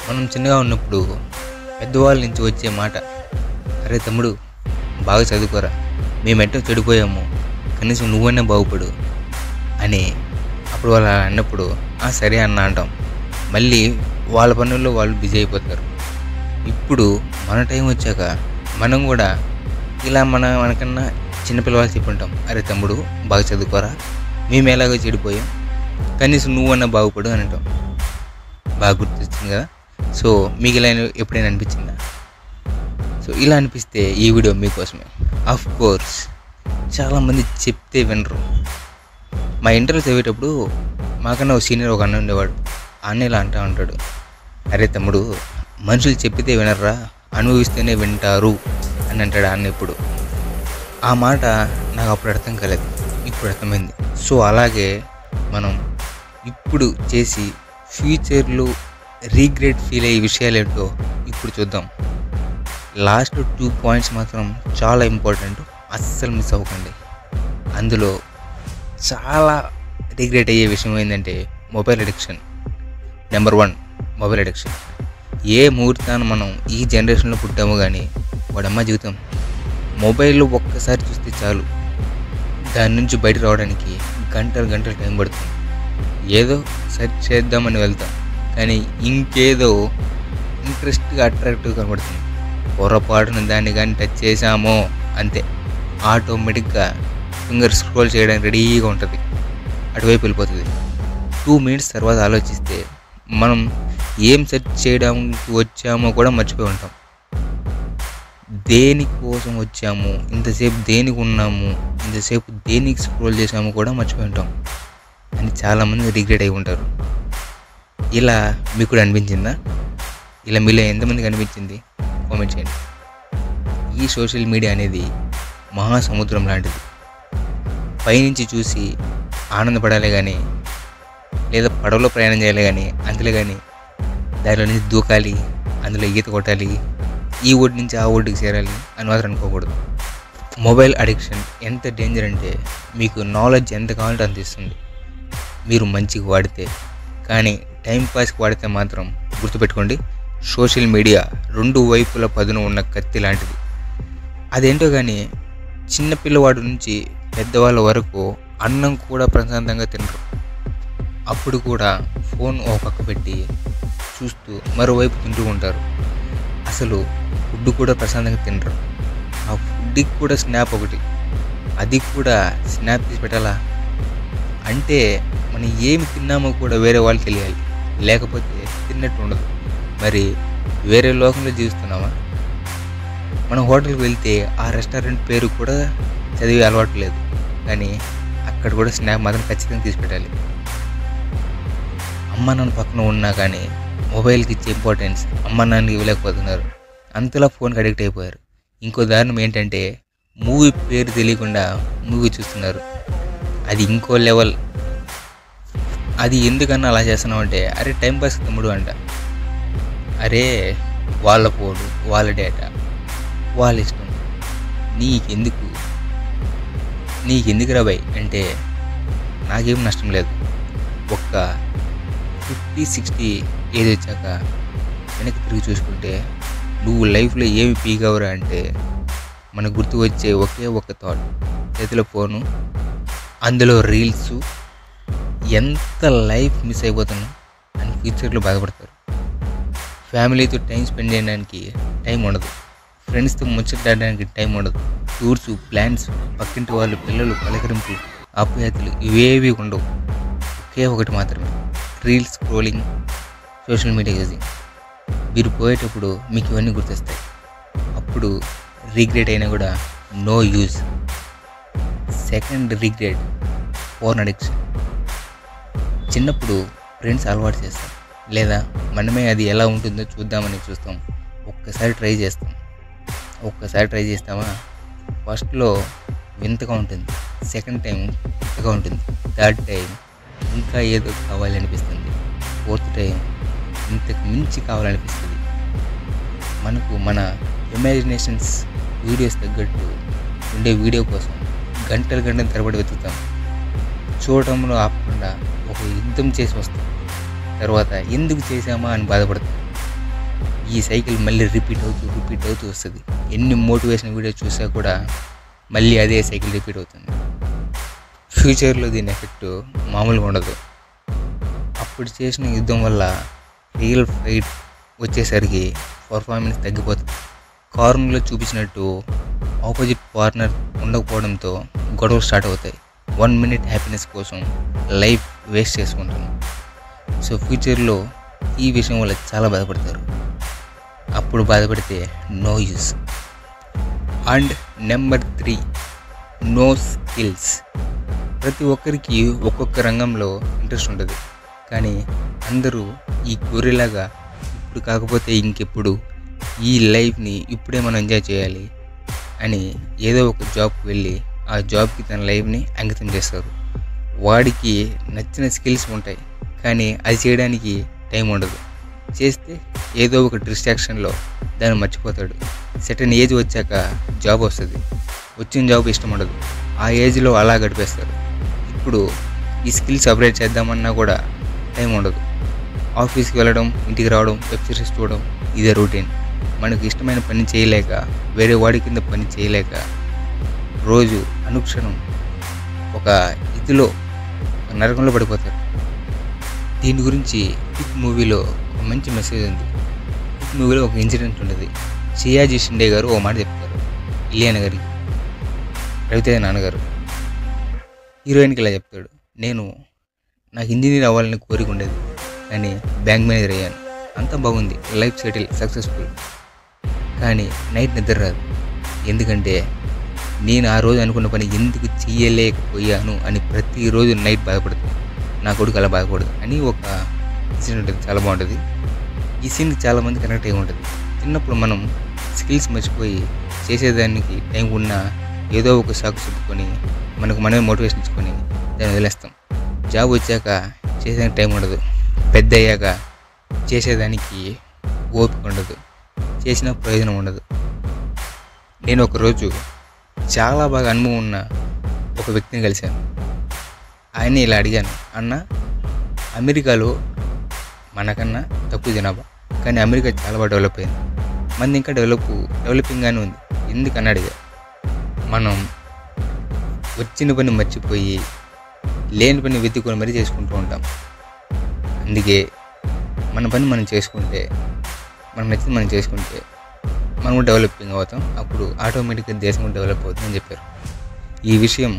మనం చిన్నగా ఉన్నప్పుడు పెద్దవాళ్ళ నుంచి వచ్చే మాట, అరే తమ్ముడు బాగా చదువుకోరా, మేమెట్టో చెడిపోయాము, కనీసం నువ్వన్నా బాగుపడు అని అప్పుడు వాళ్ళు అలా అన్నప్పుడు సరే అన్న అంటాం. మళ్ళీ వాళ్ళ పనుల్లో వాళ్ళు బిజీ అయిపోతారు. ఇప్పుడు మన టైం వచ్చాక మనం కూడా ఇలా మనకన్నా చిన్నపిల్లవాళ్ళు చెప్పుంటాం, అరే తమ్ముడు బాగా చదువుకోరా, మేము ఎలాగో చెడిపోయాం, కనీసం నువ్వన్నా బాగుపడు అని అంటాం. బాగా గుర్తొచ్చింది కదా. సో మీకు ఇలా ఎప్పుడైనా అనిపించిందా? సో ఇలా అనిపిస్తే ఈ వీడియో మీకోసమే. ఆఫ్ కోర్స్ చాలామంది చెప్తే వినరు. మా ఇంటర్వ్యూ చదివేటప్పుడు మాకన్నా ఒక సీనియర్ ఒక అన్న ఉండేవాడు. అన్న ఇలా అంటూ ఉంటాడు, అరే తమ్ముడు మనుషులు చెప్పితే వినర్రా, అనుభవిస్తేనే వింటారు అని అంటాడు అన్న ఎప్పుడు. ఆ మాట నాకు అప్పుడు అర్థం కాలేదు, ఇప్పుడు అర్థమైంది. సో అలాగే మనం ఇప్పుడు చేసి ఫ్యూచర్లో రీగ్రెట్ ఫీల్ అయ్యే విషయాలు ఏంటో ఇప్పుడు చూద్దాం. లాస్ట్ 2 పాయింట్స్ మాత్రం చాలా ఇంపార్టెంట్, అస్సలు మిస్ అవ్వకండి. అందులో చాలా రిగ్రెట్ అయ్యే విషయం ఏంటంటే mobile addiction. Number 1 mobile addiction. ఏ ముహూర్తాన మనం ఈ జనరేషన్లో పుట్టామో కానీ వాడమ్మ జీవితం మొబైల్లో ఒక్కసారి చూస్తే చాలు, దాని నుంచి బయట రావడానికి గంటలు టైం పడుతుంది. ఏదో సెర్చ్ చేద్దామని వెళ్తాం, కానీ ఇంకేదో ఇంట్రెస్ట్గా అట్రాక్టివ్గా కనబడుతుంది. పొరపాటున దాన్ని కానీ టచ్ చేసామో అంతే, ఆటోమేటిక్గా ఫింగర్ స్క్రోల్ చేయడానికి రెడీగా ఉంటుంది, అటువైపు వెళ్ళిపోతుంది. 2 మినిట్స్ తర్వాత ఆలోచిస్తే మనం ఏం సెర్చ్ చేయడానికి వచ్చామో కూడా మర్చిపోయి ఉంటాం. దేనికోసం వచ్చాము, ఇంతసేపు దేనికి ఉన్నాము, ఇంతసేపు దేనికి స్క్రోల్ చేసాము కూడా మర్చిపోయి ఉంటాం అని చాలామంది రిగ్రెట్ అయి ఉంటారు. ఇలా మీకు కూడా అనిపించిందా? ఇలా మీలో ఎంతమందికి అనిపించింది కామెంట్ చేయండి. ఈ సోషల్ మీడియా అనేది మహాసముద్రం లాంటిది. పైనుంచి చూసి ఆనందపడాలి కానీ, లేదా పడవలో ప్రయాణం చేయాలి కానీ, అందులో కానీ దానిలో నుంచి దూకాలి, అందులో ఈత కొట్టాలి, ఈ ఒడ్డు నుంచి ఆ ఒడ్డుకి చేరాలి అని మాత్రం అనుకోకూడదు. మొబైల్ అడిక్షన్ ఎంత డేంజర్ అంటే మీకు నాలెడ్జ్ ఎంత కావాలంటే అంత ఇస్తుంది, మీరు మంచిగా వాడితే. కానీ టైంపాస్కి వాడితే మాత్రం గుర్తుపెట్టుకోండి, సోషల్ మీడియా 2 వైపుల పదును ఉన్న కత్తి లాంటిది. అదేంటో కానీ చిన్నపిల్లవాడి నుంచి పెద్దవాళ్ళ వరకు అన్నం కూడా ప్రశాంతంగా తినరు. అప్పుడు కూడా ఫోన్ ఒక పక్క పెట్టి చూస్తూ మరోవైపు తింటూ ఉంటారు. అసలు ఫుడ్ కూడా ప్రశాంతంగా తినరు. ఆ ఫుడ్కి కూడా స్నాప్ ఒకటి, అది కూడా స్నాప్ తీసి పెట్టాలా అంటే మనం ఏమి తిన్నామో కూడా వేరే వాళ్ళు తెలియాలి, లేకపోతే తిన్నట్టు ఉండదు. మరి వేరే లోకంలో జీవిస్తున్నామా? మనం హోటల్కి వెళ్తే ఆ రెస్టారెంట్ పేరు కూడా చదివే అలవాటు లేదు, కానీ అక్కడ కూడా స్నాప్ మాత్రం ఖచ్చితంగా తీసి పెట్టాలి. అమ్మ నాన్న పక్కన ఉన్నా కానీ మొబైల్కి ఇచ్చే ఇంపార్టెన్స్ అమ్మ నాన్నకి ఇవ్వలేకపోతున్నారు, అంతలా ఫోన్కి అడిక్ట్ అయిపోయారు. ఇంకో దారుణం ఏంటంటే మూవీ పేరు తెలియకుండా మూవీ చూస్తున్నారు, అది ఇంకో లెవెల్. అది ఎందుకన్నా అలా చేస్తున్నావు అంటే, అరే టైంపాస్ తమ్ముడు అంట. అరే వాళ్ళ ఫోన్, వాళ్ళ డేటా, వాళ్ళ ఇష్టం, నీకెందుకు రాబాయ్ అంటే నాకేం నష్టం లేదు. ఒక్క 50-60 ఏజ్ వచ్చాక వెనక్కి తిరిగి చూసుకుంటే నువ్వు లైఫ్లో ఏమి పీకవరా అంటే మనకు గుర్తు వచ్చే ఒకే ఒక్క థాట్, చేతిలో ఫోను, అందులో రీల్స్. ఎంత లైఫ్ మిస్ అయిపోతున్నాం అని ఫ్యూచర్లో బాధపడతారు. ఫ్యామిలీతో టైం స్పెండ్ చేయడానికి టైం ఉండదు, ఫ్రెండ్స్తో ముచ్చట్లాడడానికి టైం ఉండదు, టూర్స్, ప్లాన్స్, పక్కింటి వాళ్ళు, పిల్లలు, పలకరింపు, ఆప్యాయతలు ఇవేవి ఉండవు. ఒకే ఒకటి మాత్రమే, reels scrolling, social media using. మీరు పోయేటప్పుడు మీకు ఇవన్నీ గుర్తొస్తాయి. అప్పుడు రిగ్రెట్ అయినా కూడా no use. Second regret, phone addiction. చిన్నప్పుడు ఫ్రెండ్స్ అలవాటు చేస్తాం, లేదా మనమే అది ఎలా ఉంటుందో చూద్దామని చూస్తాం. ఒక్కసారి ట్రై చేస్తామా, ఫస్ట్లో వింతగా ఉంటుంది, సెకండ్ టైం వింతగా ఉంటుంది, థర్డ్ టైం ఇంకా ఏదో కావాలనిపిస్తుంది, ఫోర్త్ టైం ఇంతకు మించి కావాలనిపిస్తుంది. మనకు మన ఇమాజినేషన్స్ వీడియోస్ తగ్గట్టు ఉండే వీడియో కోసం గంటలు తరబడి వెతుకుతాం. చూడటంలో ఆపకుండా ఒక యుద్ధం చేసి వస్తాం, తర్వాత ఎందుకు చేసామా అని బాధపడతాం. ఈ సైకిల్ మళ్ళీ రిపీట్ అవుతూ వస్తుంది. ఎన్ని మోటివేషన్ వీడియోస్ చూసా కూడా మళ్ళీ అదే సైకిల్ రిపీట్ అవుతుంది. ఫ్యూచర్లో దీని ఎఫెక్ట్ మామూలుగా ఉండదు. అప్పుడు చేసిన యుద్ధం వల్ల రియల్ ఫైట్ వచ్చేసరికి పర్ఫార్మెన్స్ తగ్గిపోతుంది. కార్నర్లో చూపించినట్టు ఆపోజిట్ పార్ట్నర్ ఉండకపోవడంతో గొడవలు స్టార్ట్ అవుతాయి. 1 minute హ్యాపీనెస్ కోసం లైఫ్ వేస్ట్ చేసుకుంటాను. సో ఫ్యూచర్లో ఈ విషయం వల్ల చాలా బాధపడతారు. అప్పుడు బాధపడితే no use. And number 3, no skills. ప్రతి ఒక్కరికి ఒక్కొక్క రంగంలో ఇంట్రెస్ట్ ఉంటుంది. కానీ అందరూ ఈ గొర్రెలాగా ఇప్పుడు కాకపోతే ఇంకెప్పుడు, ఈ లైఫ్ని ఇప్పుడే మనం ఎంజాయ్ చేయాలి అని ఏదో ఒక జాబ్కి వెళ్ళి ఆ జాబ్కి తన లైఫ్ని అంకితం చేస్తారు. వాడికి నచ్చిన స్కిల్స్ ఉంటాయి, కానీ అది చేయడానికి టైం ఉండదు. చేస్తే ఏదో ఒక డిస్ట్రాక్షన్లో దాన్ని మర్చిపోతాడు. సర్టెన్ ఏజ్ వచ్చాక జాబ్ వస్తుంది, వచ్చిన జాబ్ ఇష్టం ఉండదు, ఆ ఏజ్లో అలా గడిపేస్తారు. ఇప్పుడు ఈ స్కిల్స్ అప్గ్రేడ్ చేద్దామన్నా కూడా టైం ఉండదు. ఆఫీస్కి వెళ్ళడం, ఇంటికి రావడం, వెబ్ సిరీస్ చూడడం, ఇదే రొటీన్. మనకు ఇష్టమైన పని చేయలేక, వేరే వాడి కింద పని చేయలేక రోజు అనుక్షణం ఒక ఇదిలో నరకంలో పడిపోతారు. దీని గురించి హిట్ మూవీలో ఒక మంచి మెసేజ్ ఉంది. హిట్ మూవీలో ఒక ఇన్సిడెంట్ ఉంటుంది. సియాజీ షిండే గారు ఓ మాట చెప్తారు ఇలియానా గారికి, రవితేజ నాన్నగారు. హీరోయిన్కి ఇలా చెప్తాడు, నాకు ఇంజనీర్ అవ్వాలని కోరిక ఉండేది, కానీ బ్యాంక్ మేనేజర్ అయ్యాను. అంతా బాగుంది, లైఫ్ సెటిల్, సక్సెస్ఫుల్. కానీ నైట్ నిద్ర రాదు. ఎందుకంటే నేను ఆ రోజు అనుకున్న పని ఎందుకు చేయలేకపోయాను అని ప్రతిరోజు నైట్ బాధపడుతుంది. నా కొడుకు అలా బాధపడదు అని ఒక సీన్ ఉంటుంది, చాలా బాగుంటుంది. ఈ సీన్కి చాలామంది కనెక్ట్ అయి ఉంటుంది. చిన్నప్పుడు మనం స్కిల్స్ మర్చిపోయి చేసేదానికి టైం ఉన్నా ఏదో ఒక సాకు చెప్పుకొని మనకు మనమే మోటివేషన్ ఇచ్చుకొని దాన్ని వదిలేస్తాం. జాబ్ వచ్చాక చేసేదానికి టైం ఉండదు, పెద్ద అయ్యాక చేసేదానికి ఓపిక ఉండదు, చేసిన ప్రయోజనం ఉండదు. నేను ఒకరోజు చాలా బాగా అనుభవం ఉన్న ఒక వ్యక్తిని కలిశాను. ఆయన్ని ఇలా అడిగాను, అన్న అమెరికాలో మనకన్నా తక్కువ జనాభా, కానీ అమెరికా చాలా బాగా డెవలప్ అయింది, మంది ఇంకా డెవలపింగ్గానే ఉంది, ఎందుకని అడిగా. మనం వచ్చిన పని మర్చిపోయి లేని పని వెతుక్కొని మరీ చేసుకుంటూ ఉంటాం. అందుకే మన పని మనం చేసుకుంటే, మనకు నచ్చింది మనం చేసుకుంటే మనం డెవలపింగ్ అవుతాం. అప్పుడు ఆటోమేటిక్గా దేశం డెవలప్ అవుతుందని చెప్పారు. ఈ విషయం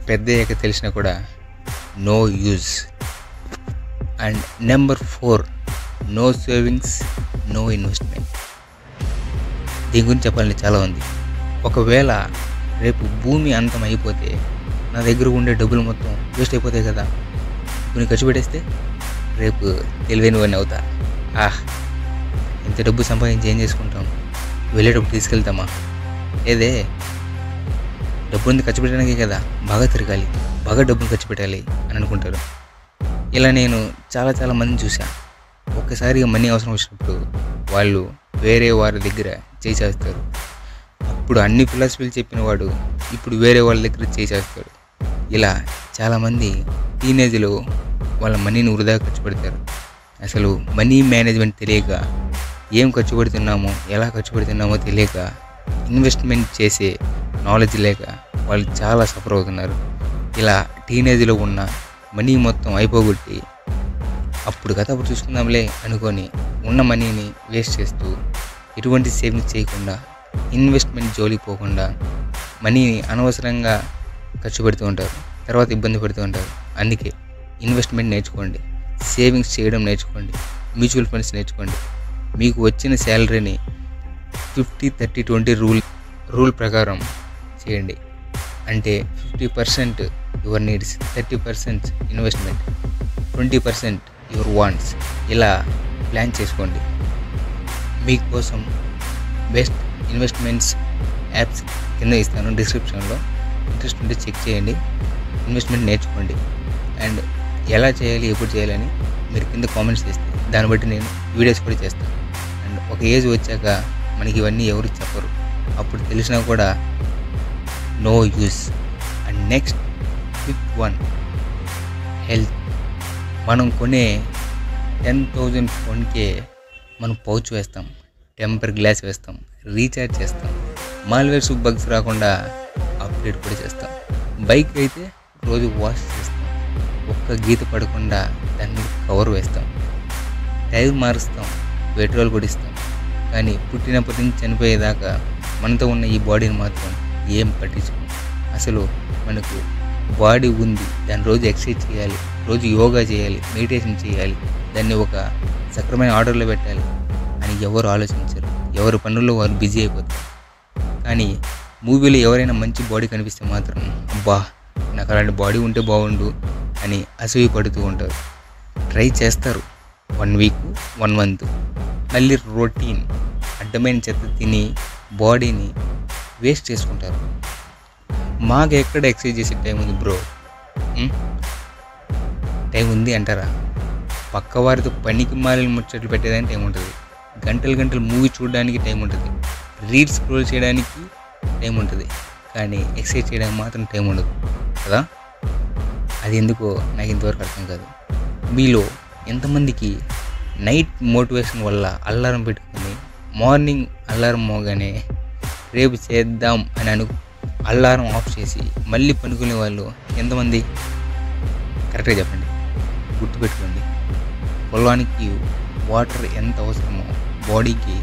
పెద్ద అయ్యాక తెలిసినా కూడా no use. And number 4, no savings, no investment. దీని గురించి చెప్పాలని చాలా ఉంది. ఒకవేళ రేపు భూమి అంతం అయిపోతే నా దగ్గర ఉండే డబ్బులు మొత్తం వేస్ట్ అయిపోతాయి కదా. కొన్ని ఖర్చు పెట్టేస్తే రేపు తెలివైన వాడిని అవుతా. ఇంత డబ్బు సంపాదించి ఏం చేసుకుంటాం, వెళ్ళేటప్పుడు తీసుకెళ్తామా? లేదే, డబ్బుని ఖర్చు పెట్టడానికే కదా, బాగా తిరగాలి, బాగా డబ్బులు ఖర్చు పెట్టాలి అని అనుకుంటారు. ఇలా నేను చాలా మందిని చూసా. ఒక్కసారిగా మనీ అవసరం వచ్చినప్పుడు వాళ్ళు వేరే వారి దగ్గర చేయి చేస్తారు. అప్పుడు అన్ని ఫిలాసఫీలు చెప్పిన వాడు ఇప్పుడు వేరే వాళ్ళ దగ్గర చేయి చేస్తాడు. ఇలా చాలామంది టీనేజ్లో వాళ్ళ మనీని వృధా ఖర్చు పెడతారు. అసలు మనీ మేనేజ్మెంట్ తెలియక, ఏం ఖర్చు పెడుతున్నామో, ఎలా ఖర్చు పెడుతున్నామో తెలియక, ఇన్వెస్ట్మెంట్ చేసే నాలెడ్జ్ లేక వాళ్ళు చాలా సఫర్ అవుతున్నారు. ఇలా టీనేజ్లో ఉన్న మనీ మొత్తం అయిపోగొట్టి అప్పుడు చూసుకుందాంలే అనుకొని ఉన్న మనీని వేస్ట్ చేస్తూ, ఎటువంటి సేవింగ్స్ చేయకుండా, ఇన్వెస్ట్మెంట్ జోలికి పోకుండా మనీని అనవసరంగా ఖర్చు పెడుతూ ఉంటారు. తర్వాత ఇబ్బంది పడుతూ ఉంటారు. అందుకే ఇన్వెస్ట్మెంట్ నేర్చుకోండి, సేవింగ్స్ చేయడం నేర్చుకోండి, మ్యూచువల్ ఫండ్స్ నేర్చుకోండి. మీకు వచ్చిన శాలరీని 50-30-20 రూల్ ప్రకారం చేయండి. అంటే 50% your needs, 30% investment, 20% your wants. ఇలా ప్లాన్ చేసుకోండి. మీకోసం బెస్ట్ ఇన్వెస్ట్మెంట్స్ యాప్స్ కింద ఇస్తాను డిస్క్రిప్షన్లో. ఇంట్రెస్ట్ ఉంటే చెక్ చేయండి, ఇన్వెస్ట్మెంట్ నేర్చుకోండి. అండ్ ఎలా చేయాలి, ఎప్పుడు చేయాలని మీరు కింద కామెంట్స్ చేస్తే దాన్ని బట్టి నేను వీడియోస్ కూడా చేస్తాను. అండ్ ఒక ఏజ్ వచ్చాక మనకి ఇవన్నీ ఎవరు చెప్పరు, అప్పుడు తెలిసినా కూడా no use. And next fifth one, health. మనం కొనే 10,000 ఫోన్కే మనం పౌచ్ వేస్తాం, టెంపర్ గ్లాస్ వేస్తాం, రీఛార్జ్ చేస్తాం, మాల్వేర్స్ బగ్స్ రాకుండా అప్డేట్ కూడా చేస్తాం. బైక్ అయితే రోజు వాష్ చేస్తాం, ఒక్క గీత పడకుండా దాని మీద కవర్ వేస్తాం, టైర్ మారుస్తాం, పెట్రోల్ కొడిస్తాం. కానీ పుట్టినప్పటి నుంచి చనిపోయేదాకా మనతో ఉన్న ఈ బాడీని మాత్రం ఏం పట్టించుకోం. అసలు మనకు బాడీ ఉంది, దాన్ని రోజు ఎక్సర్సైజ్ చేయాలి, రోజు యోగా చేయాలి, మెడిటేషన్ చేయాలి, దాన్ని ఒక సక్రమైన ఆర్డర్లో పెట్టాలి అని ఎవరు ఆలోచించరు. ఎవరి పనుల్లో వారు బిజీ అయిపోతారు. కానీ మూవీలో ఎవరైనా మంచి బాడీ కనిపిస్తే మాత్రం అబ్బా నాకు అలాంటి బాడీ ఉంటే బాగుండు అని అసూయ పడుతూ ఉంటారు. ట్రై చేస్తారు 1 వీక్ 1 మంత్, మళ్ళీ రొటీన్ అడ్డమైన చెత్త తిని బాడీని వేస్ట్ చేసుకుంటారు. మాకు ఎక్కడ ఎక్సర్సైజ్ చేసే టైం ఉంది బ్రో? టైం ఉంది అంటారా? పక్కవారితో పనికి మాలిన ముచ్చట్లు పెట్టేదానికి టైం ఉంటుంది, గంటలు గంటలు మూవీ చూడడానికి టైం ఉంటుంది, రీల్స్ స్క్రోల్ చేయడానికి టైం ఉంటుంది, కానీ ఎక్సర్సైజ్ చేయడానికి మాత్రం టైం ఉండదు కదా. అది ఎందుకో నాకు ఇంతవరకు అర్థం కాదు. మీలో ఎంతమందికి నైట్ మోటివేషన్ వల్ల అలారం పెట్టుకొని మార్నింగ్ అలారం మోగానే రేపు చేద్దాం అని అలారం ఆఫ్ చేసి మళ్ళీ పనుకునే వాళ్ళు ఎంతమంది? కరెక్ట్గా చెప్పండి, గుర్తుపెట్టుకోండి. పొలానికి వాటర్ ఎంత అవసరమో బాడీకి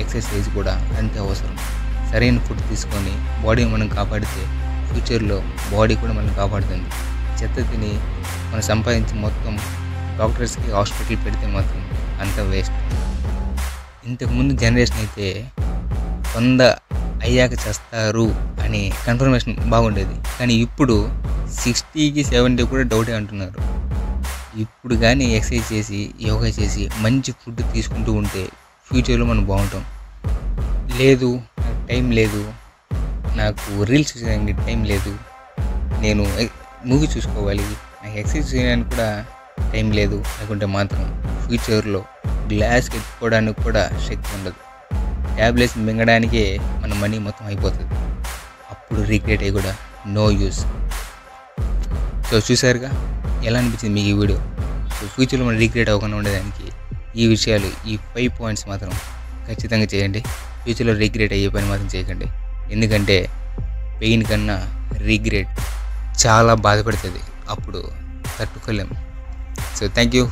ఎక్సర్సైజ్ కూడా అంతే అవసరం. సరైన ఫుడ్ తీసుకొని బాడీని మనం కాపాడితే ఫ్యూచర్లో బాడీ కూడా మనం కాపాడుతుంది. చెత్త తిని మనం సంపాదించి మొత్తం డాక్టర్స్కి హాస్పిటల్ పెడితే మాత్రం అంత వేస్ట్. ఇంతకుముందు జనరేషన్ అయితే 100 అయ్యాక చేస్తారు అని కన్ఫర్మేషన్ బాగుండేది, కానీ ఇప్పుడు 60కి 70 కూడా డౌటే అంటున్నారు. ఇప్పుడు కానీ ఎక్సర్సైజ్ చేసి యోగా చేసి మంచి ఫుడ్ తీసుకుంటూ ఉంటే ఫ్యూచర్లో మనం బాగుంటాం. లేదు నాకు టైం లేదు, నాకు రీల్స్ చూసేదానికి టైం లేదు, నేను మూవీ చూసుకోవాలి, నాకు ఎక్సర్సైజ్ చేయడానికి కూడా టైం లేదు అనుకుంటే మాత్రం ఫ్యూచర్లో గ్లాస్ ఎత్తుకోవడానికి కూడా శక్తి ఉండదు. ట్యాబ్లెట్స్ మింగడానికే మన మనీ మొత్తం అయిపోతుంది. అప్పుడు రిగ్రెట్ అయ్యి కూడా నో యూస్. సో చూసారుగా ఎలా అనిపించింది మీకు ఈ వీడియో? సో ఫ్యూచర్లో మనం రిగ్రెట్ అవ్వకుండా ఉండేదానికి ఈ విషయాలు, ఈ 5 పాయింట్స్ మాత్రం ఖచ్చితంగా చేయండి. ఫ్యూచర్లో రిగ్రెట్ అయ్యే పని మాత్రం చేయకండి. ఎందుకంటే పెయిన్ కన్నా రిగ్రెట్ చాలా బాధపడుతుంది, అప్పుడు తట్టుకోలేము. So thank you.